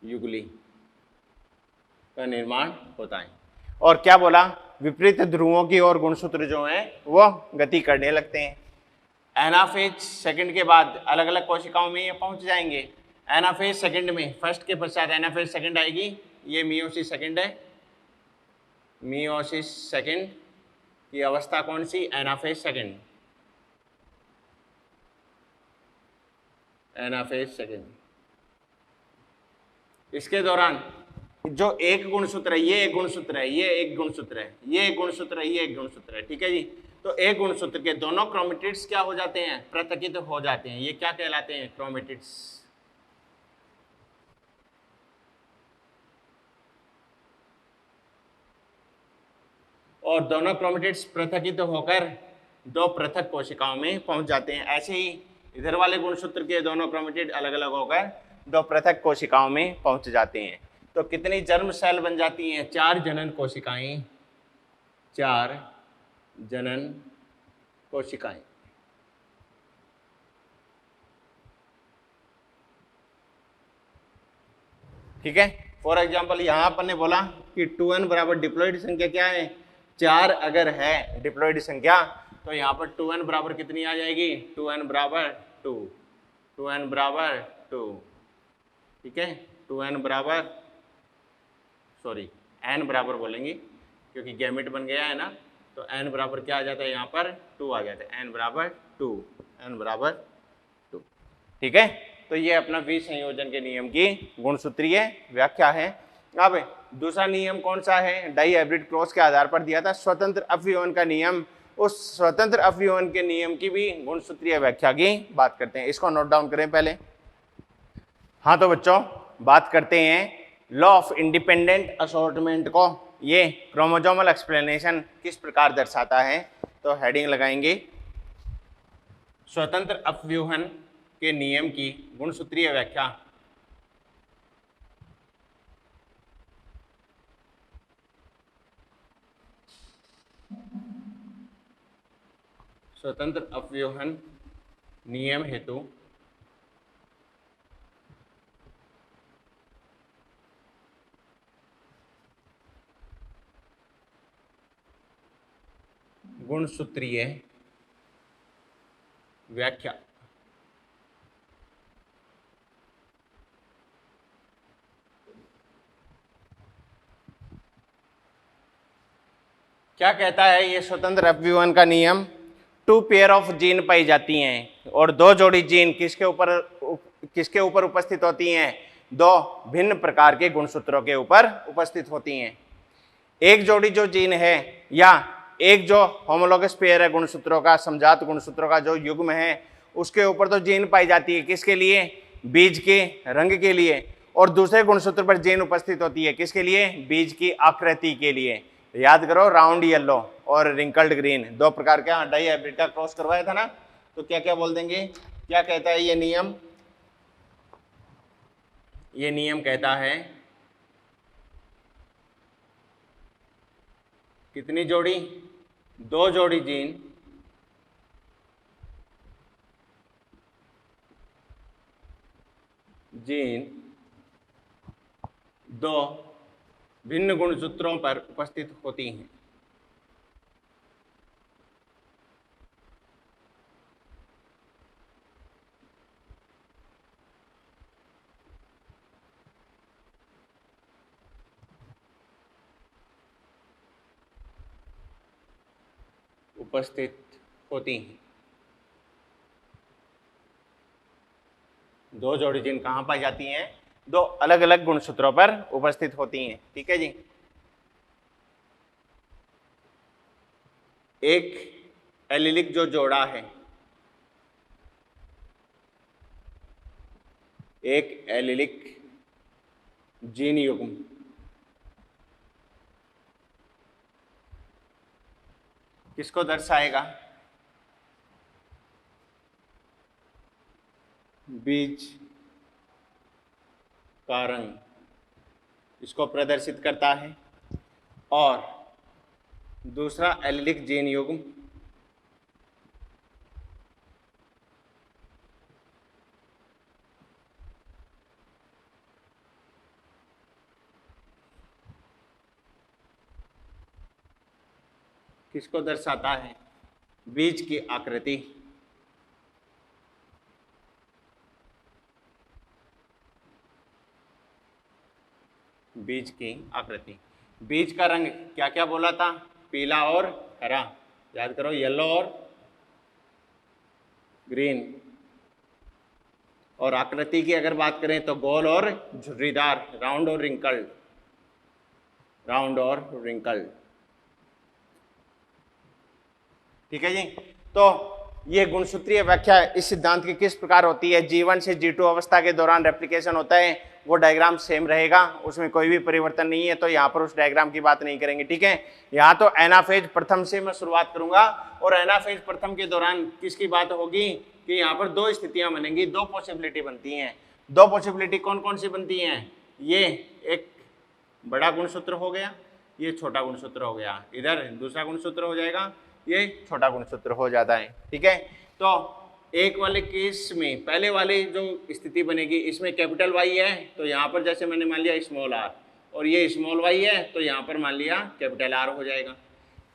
युगली का निर्माण होता है। और क्या बोला, विपरीत ध्रुवों की ओर गुणसूत्र जो हैं वो गति करने लगते हैं। एनाफेज सेकंड के बाद अलग अलग कोशिकाओं में ये पहुंच जाएंगे। एनाफेज सेकंड में फर्स्ट के पश्चात एनाफेज सेकंड आएगी, ये मियोसिस सेकंड है। मियोसिस सेकंड की अवस्था कौन सी, एनाफेज सेकंड। एनाफेज सेकंड, इसके दौरान जो एक गुणसूत्र है, ये एक गुणसूत्र है, ये एक गुणसूत्र है, ये एक गुणसूत्र है, ये एक गुणसूत्र है, ठीक है जी। तो एक गुणसूत्र के दोनों क्रोमेटिड्स क्या हो जाते हैं, पृथकित हो जाते हैं। ये क्या कहलाते हैं, क्रोमेटिड्स। और दोनों क्रोमेटिड्स पृथकित होकर दो पृथक कोशिकाओं में पहुंच जाते हैं। ऐसे ही इधर वाले गुणसूत्र के दोनों क्रोमेटिड अलग अलग होकर दो पृथक कोशिकाओं में पहुंच जाते हैं। तो कितनी जर्म सेल बन जाती हैं, 4 जनन कोशिकाएं, 4 जनन कोशिकाएं। ठीक है। फॉर एग्जाम्पल यहाँ अपन ने बोला कि 2n बराबर डिप्लॉइड संख्या क्या है, 4 अगर है डिप्लॉइड संख्या तो यहाँ पर 2n बराबर कितनी आ जाएगी, 2n बराबर 2, 2n बराबर 2। ठीक है, 2n बराबर सॉरी n बराबर बोलेंगे क्योंकि गैमेट बन गया है ना, तो n बराबर क्या आ जाता है, यहाँ पर 2 आ जाता है, n बराबर 2, n बराबर 2। ठीक है, तो ये अपना विसंयोजन के नियम की गुणसूत्रीय व्याख्या है। अब दूसरा नियम कौन सा है, डाई हाइब्रिड क्रॉस के आधार पर दिया था स्वतंत्र अपव्यूहन का नियम। उस स्वतंत्र अपव्यूहन के नियम की भी गुणसूत्रीय व्याख्या की बात करते हैं। इसको नोट डाउन करें पहले। हाँ तो बच्चों बात करते हैं लॉ ऑफ इंडिपेंडेंट असॉर्टमेंट को। ये क्रोमोसोमल एक्सप्लेनेशन किस प्रकार दर्शाता है, तो हेडिंग लगाएंगे स्वतंत्र अपव्यूहन के नियम की गुणसूत्रीय व्याख्या। स्वतंत्र अपव्यूहन नियम हेतु गुणसूत्रीय व्याख्या। क्या कहता है ये स्वतंत्र अपव्यूहन का नियम, 2 पेयर ऑफ जीन पाई जाती हैं और 2 जोड़ी जीन किसके ऊपर उपस्थित होती हैं, 2 भिन्न प्रकार के गुणसूत्रों के ऊपर उपस्थित होती हैं। एक जोड़ी जो जीन है या एक जो होमोलोगस पेयर है गुणसूत्रों का, समजात गुणसूत्रों का जो युग्म है, उसके ऊपर तो जीन पाई जाती है किसके लिए, बीज के रंग के लिए, और दूसरे गुणसूत्र पर जीन उपस्थित होती है किसके लिए, बीज की आकृति के लिए। याद करो, राउंड येलो और रिंकल्ड ग्रीन, 2 प्रकार का डाई हाइब्रिड का क्रॉस करवाया था ना, तो क्या क्या बोल देंगे, क्या कहता है ये नियम, ये नियम कहता है कितनी जोड़ी, 2 जोड़ी जीन 2 भिन्न गुणसूत्रों पर उपस्थित होती हैं। उपस्थित होती हैं। 2 जोड़ी जीन कहाँ पाई जाती हैं, 2 अलग अलग गुणसूत्रों पर उपस्थित होती हैं। ठीक है जी। एक एलिलिक जो जोड़ा है, एक एलिलिक जीन युग्म किसको दर्शाएगा, बीज का रंग इसको प्रदर्शित करता है, और दूसरा एलिलिक जीन युग्म किसको दर्शाता है, बीज की आकृति। बीज की आकृति, बीज का रंग क्या क्या बोला था, पीला और हरा, याद करो, येलो और ग्रीन। और आकृति की अगर बात करें तो गोल और झुर्रीदार, राउंड और रिंकल्ड, राउंड और रिंकल्ड। ठीक है जी। तो ये गुणसूत्रीय व्याख्या इस सिद्धांत की किस प्रकार होती है, G1 से G2 अवस्था के दौरान रेप्लिकेशन होता है, वो डायग्राम सेम रहेगा, उसमें कोई भी परिवर्तन नहीं है, तो यहाँ पर उस डायग्राम की बात नहीं करेंगे। ठीक है, यहाँ तो एनाफेज प्रथम से मैं शुरुआत करूंगा और एनाफेज प्रथम के दौरान किसकी बात होगी कि यहाँ पर दो स्थितियां बनेंगी, दो पॉसिबिलिटी बनती हैं। दो पॉसिबिलिटी कौन कौन सी बनती हैं, ये एक बड़ा गुणसूत्र हो गया, ये छोटा गुणसूत्र हो गया, इधर दूसरा गुणसूत्र हो जाएगा, ये छोटा गुणसूत्र हो जाता है। ठीक है, तो एक वाले केस में पहले वाली जो स्थिति बनेगी, इसमें कैपिटल वाई है तो यहाँ पर जैसे मैंने मान लिया स्मॉल आर, और ये स्मॉल वाई है तो यहाँ पर मान लिया कैपिटल आर हो जाएगा।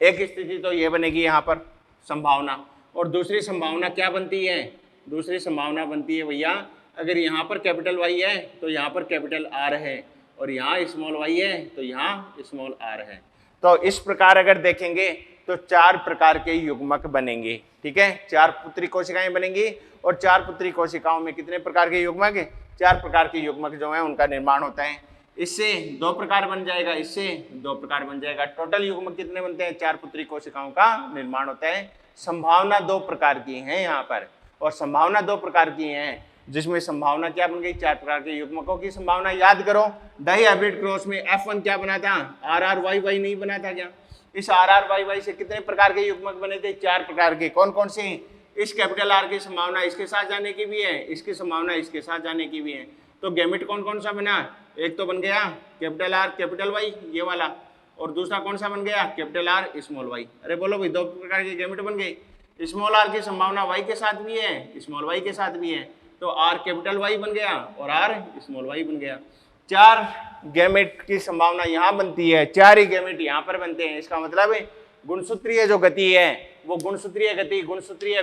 एक स्थिति तो ये बनेगी यहाँ पर संभावना, और दूसरी संभावना क्या बनती है, दूसरी संभावना बनती है भैया अगर यहाँ पर कैपिटल वाई है तो यहाँ पर कैपिटल आर है, और यहाँ स्मॉल वाई है तो यहाँ स्मॉल आर है। तो इस प्रकार अगर देखेंगे तो चार प्रकार के युग्मक बनेंगे। ठीक है, चार पुत्री कोशिकाएं बनेंगी, और चार पुत्री कोशिकाओं में कितने प्रकार के युग्मक, चार प्रकार के युग्मक जो है उनका निर्माण होता है। इससे दो प्रकार बन जाएगा, इससे दो प्रकार बन जाएगा। टोटल युग्मक कितने बनते हैं, चार पुत्री कोशिकाओं का निर्माण होता है। संभावना दो प्रकार की है यहाँ पर, और संभावना दो प्रकार की है, जिसमें संभावना क्या बन गई, चार प्रकार के युग्मकों की संभावना। याद करो डाई हाइब्रिड क्रॉस में F1 क्या बना था, RRYY नहीं बना था क्या, इस RRYY से कितने प्रकार के युग्मक बने थे, चार प्रकार के। कौन कौन से, इस कैपिटल R की संभावना इसके साथ जाने की भी है, इसकी संभावना इसके साथ जाने की भी है। तो गैमेट कौन कौन सा बना, एक तो बन गया कैपिटल R कैपिटल Y ये वाला, और दूसरा कौन सा बन गया कैपिटल R स्मॉल y। अरे बोलो भाई, दो प्रकार के गैमेट बन गए। स्मॉल r की संभावना y के साथ भी है, स्मॉल y के साथ भी है, तो r कैपिटल Y बन गया और r स्मॉल y बन गया। चार गैमेट की संभावना यहाँ बनती है, चार ही गैमेट यहाँ पर बनते हैं। इसका मतलब है गुणसूत्रीय जो गति है वो गुणसूत्रीय गति गुणसूत्रीय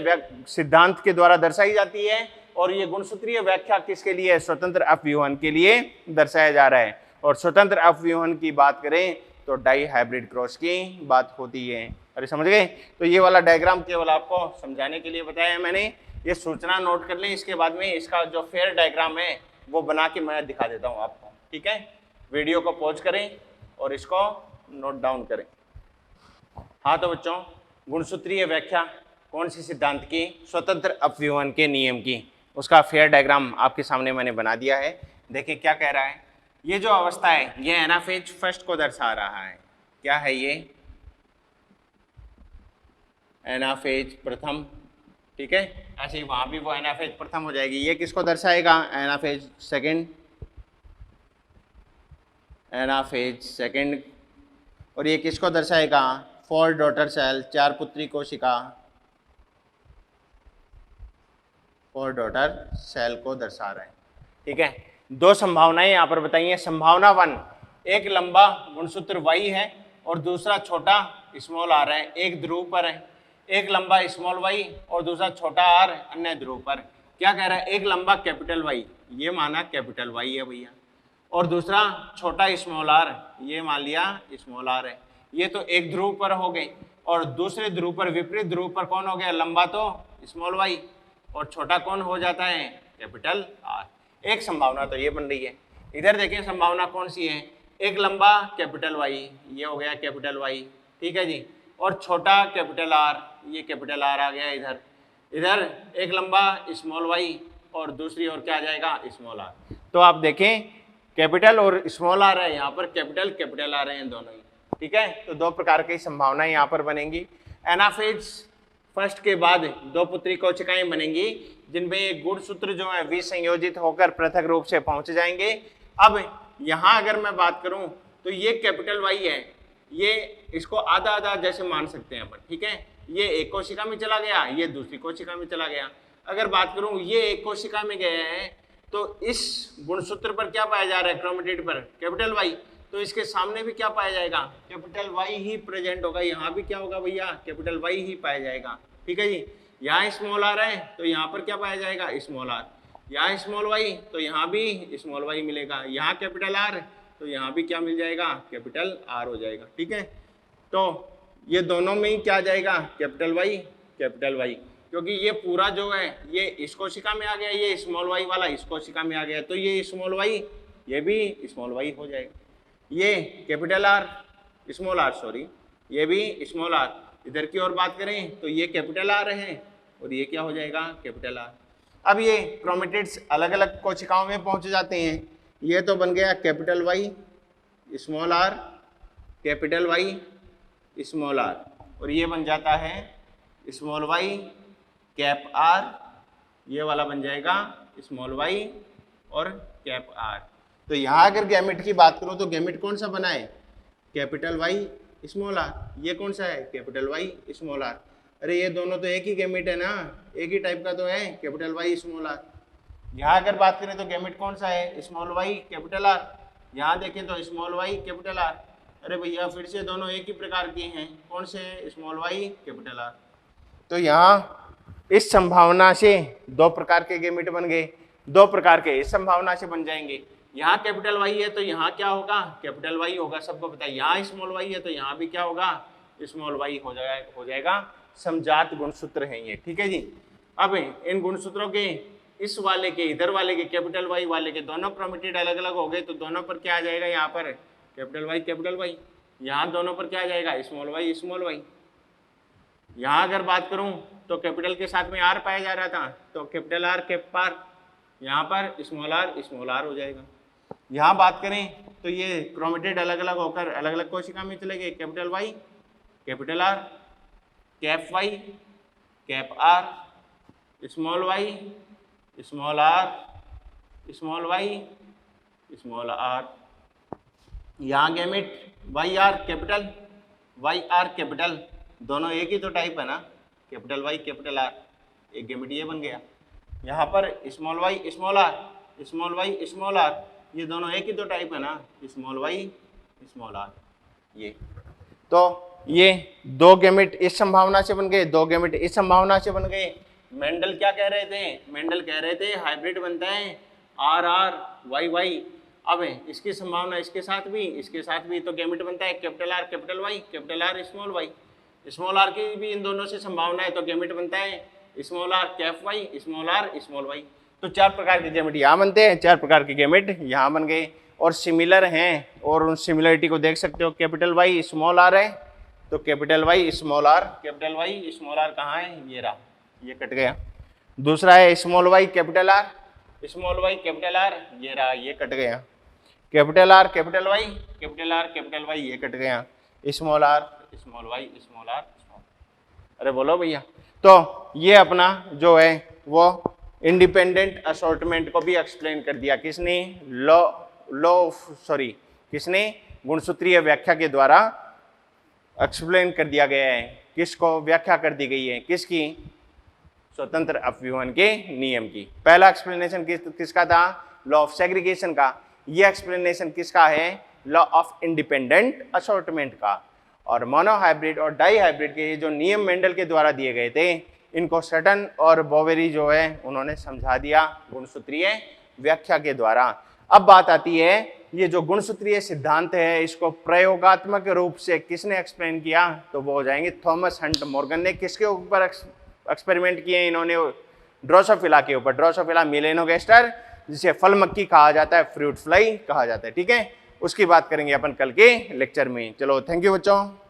सिद्धांत के द्वारा दर्शाई जाती है, और ये गुणसूत्रीय व्याख्या किसके लिए, स्वतंत्र अपव्यूहन के लिए दर्शाया जा रहा है। और स्वतंत्र अपव्यूहन की बात करें तो डाई हाइब्रिड क्रॉस की बात होती है। अरे समझ गए, तो ये वाला डायग्राम केवल आपको समझाने के लिए बताया है मैंने, ये सूचना नोट कर लें। इसके बाद में इसका जो फेयर डायग्राम है वो बना के मैं दिखा देता हूँ आपको। ठीक है, वीडियो को पॉज करें और इसको नोट डाउन करें। हाँ तो बच्चों, गुणसूत्रीय व्याख्या कौन सी सिद्धांत की, स्वतंत्र अपव्यूहन के नियम की, उसका फेयर डायग्राम आपके सामने मैंने बना दिया है। देखिए क्या कह रहा है, ये जो अवस्था है ये एनाफेज फर्स्ट को दर्शा रहा है। क्या है ये, एनाफेज प्रथम। ठीक है, ऐसे ही वहां भी वो एनाफेज प्रथम हो जाएगी। ये किसको दर्शाएगा, एनाफेज सेकंड, एनाफेज सेकंड। और ये किसको दर्शाएगा, 4 डॉटर सेल, चार पुत्री कोशिका, 4 डॉटर सेल को दर्शा रहे हैं। ठीक है, दो संभावनाएं यहाँ पर बताइए। संभावना 1, एक लंबा गुणसूत्र Y है और दूसरा छोटा स्मॉल r है, एक ध्रुव पर है। एक लंबा स्मॉल y और दूसरा छोटा r अन्य ध्रुव पर। क्या कह रहा है, एक लंबा कैपिटल Y, ये माना कैपिटल Y है भैया, और दूसरा छोटा स्मॉल r, ये मान लिया स्मॉल r है। ये तो एक ध्रुव पर हो गए, और दूसरे ध्रुव पर, विपरीत ध्रुव पर कौन हो गया, लंबा तो स्मॉल y और छोटा कौन हो जाता है, कैपिटल R। एक संभावना तो ये बन रही है। इधर देखें संभावना कौन सी है, एक लंबा कैपिटल Y, ये हो गया कैपिटल Y, ठीक है जी, और छोटा कैपिटल R, ये कैपिटल R आ गया इधर। इधर एक लंबा स्मॉल y और दूसरी ओर क्या आ जाएगा, स्मॉल r। तो आप देखें कैपिटल और स्मॉल r है, यहाँ पर कैपिटल कैपिटल R हैं दोनों ही। ठीक है, तो दो प्रकार की संभावनाएं यहाँ पर बनेंगी। एनाफेज फर्स्ट के बाद दो पुत्री कोशिकाएं बनेंगी, जिनमें एक गुणसूत्र जो है विसंयोजित होकर पृथक रूप से पहुंच जाएंगे। अब यहाँ अगर मैं बात करूं तो ये कैपिटल Y है, ये इसको आधा आधा जैसे मान सकते हैं अपन। ठीक है, ये एक कोशिका में चला गया, ये दूसरी कोशिका में चला गया। अगर बात करूं ये एक कोशिका में गया है तो इस गुणसूत्र पर क्या पाया जा रहा है, क्रोमेटिड पर कैपिटल Y, तो इसके सामने भी क्या पाया जाएगा, कैपिटल Y ही प्रेजेंट होगा। यहाँ भी क्या होगा भैया, कैपिटल Y ही पाया जाएगा। ठीक है जी, यहाँ स्मॉल r है तो यहाँ पर क्या पाया जाएगा, स्मॉल r। यहाँ स्मॉल y तो यहाँ भी स्मॉल y मिलेगा। यहाँ कैपिटल R तो यहाँ भी क्या मिल जाएगा, कैपिटल R हो जाएगा। ठीक है, तो ये दोनों में ही क्या आ जाएगा, कैपिटल Y कैपिटल Y, क्योंकि ये पूरा जो है ये इस कोशिका में आ गया, ये स्मॉल y वाला इस कोशिका में आ गया, तो ये स्मॉल y ये भी स्मॉल y हो जाएगा। ये capital R small r, sorry, ये भी स्मॉल r इधर की ओर बात करें तो ये कैपिटल आर है और ये क्या हो जाएगा, कैपिटल आर। अब ये क्रोमेटिड्स अलग अलग कोशिकाओं में पहुंच जाते हैं। ये तो बन गया capital Y small R, capital Y small R, और ये बन जाता है स्मॉल वाई कैप आर, ये वाला बन जाएगा स्मॉल वाई और कैप आर। तो यहाँ अगर गैमेट की बात करूँ तो गैमेट कौन सा बना है, कैपिटल वाई स्मॉल आर। ये कौन सा है, कैपिटल वाई स्मॉल आर। अरे ये दोनों तो एक ही गैमेट है ना, एक ही टाइप का तो है, कैपिटल वाई स्मॉल आर। यहाँ अगर बात करें तो गैमेट कौन सा है, स्मॉल वाई कैपिटल आर। यहाँ देखें तो स्मॉल वाई कैपिटल आर। अरे भैया फिर से दोनों एक ही प्रकार के हैं, कौन से, स्मॉल वाई कैपिटल आर। तो यहाँ इस संभावना से दो प्रकार के गैमेट बन गए, दो प्रकार के इस संभावना से बन जाएंगे। यहाँ कैपिटल वाई है तो यहाँ क्या होगा, कैपिटल वाई होगा, सबको पता है। यहाँ स्मॉल वाई है तो यहाँ भी क्या होगा, स्मॉल वाई हो जाएगा। समजात गुणसूत्र है ये, ठीक है जी। अब इन गुणसूत्रों के इस वाले के इधर वाले के कैपिटल वाई वाले के दोनों क्रोमेटिड अलग अलग हो गए, तो दोनों पर क्या आ जाएगा, यहाँ पर कैपिटल वाई, यहाँ दोनों पर क्या आ जाएगा, स्मॉल वाई। यहाँ अगर बात करूँ तो कैपिटल के साथ में आर पाया जा रहा था, तो कैपिटल आर कैप आर, यहाँ पर स्मॉल आर हो जाएगा। यहाँ बात करें तो ये क्रोमेटिड अलग अलग होकर अलग अलग कोशिका में चले गए, capital Y capital R, cap Y cap R, small Y small R, small Y small R. यहाँ गैमेट वाई आर कैपिटल, दोनों एक ही तो टाइप है ना, कैपिटल वाई कैपिटल आर, एक गैमेट ये बन गया। यहाँ पर स्मॉल वाई स्मॉल आर, ये दोनों एक ही तो टाइप है ना, स्मॉल वाई स्मॉल आर। ये तो ये दो गैमेट इस संभावना से बन गए, दो गैमेट इस संभावना से बन गए। मेंडल क्या कह रहे थे, मेंडल कह रहे थे हाइब्रिड बनता है आर आर वाई वाई। अब इसकी संभावना इसके साथ भी तो गैमेट बनता है कैपिटल आर स्मॉल आर की भी इन दोनों से संभावना है, तो गैमेट बनता है small R cap Y small Y. तो चार प्रकार के गैमेट यहाँ बनते हैं, चार प्रकार के गैमेट यहाँ बन गए और सिमिलर हैं, और उन सिमिलरिटी को देख सकते हो। कैपिटल वाई स्मॉल आर है तो कैपिटल वाई स्मॉल आर कहाँ है, ये रहा, ये कट गया। दूसरा है स्मॉल वाई कैपिटल आर, ये रहा, ये कट गया। कैपिटल आर कैपिटल वाई, ये कट गया। Small Y small R. अरे बोलो भैया। तो ये अपना जो है वो इंडिपेंडेंट असॉर्टमेंट को भी एक्सप्लेन कर दिया, किसने, किसने, गुणसूत्रीय व्याख्या के द्वारा एक्सप्लेन कर दिया गया है। किसको व्याख्या कर दी गई है, किसकी, स्वतंत्र अपव्यूहन के नियम की। पहला एक्सप्लेनेशन किसका था, लॉ ऑफ सेग्रीगेशन का। ये एक्सप्लेनेशन किसका है, लॉ ऑफ इंडिपेंडेंट असॉर्टमेंट का। और मोनोहाइब्रिड और डाईहाइब्रिड के जो नियम मेंडल के द्वारा दिए गए थे, इनको सटन और बोवेरी जो है उन्होंने समझा दिया गुणसूत्रीय व्याख्या के द्वारा। अब बात आती है, ये जो गुणसूत्रीय सिद्धांत है इसको प्रयोगात्मक रूप से किसने एक्सप्लेन किया, तो वो हो जाएंगे थॉमस हंट मॉर्गन ने। किसके ऊपर एक्सपेरिमेंट किए इन्होंने, ड्रोसोफिला के ऊपर, ड्रोसोफिला मेलेनोगेस्टर, जिसे फल मक्खी कहा जाता है, फ्रूट फ्लाई कहा जाता है, ठीक है। उसकी बात करेंगे अपन कल के लेक्चर में। चलो थैंक यू बच्चों।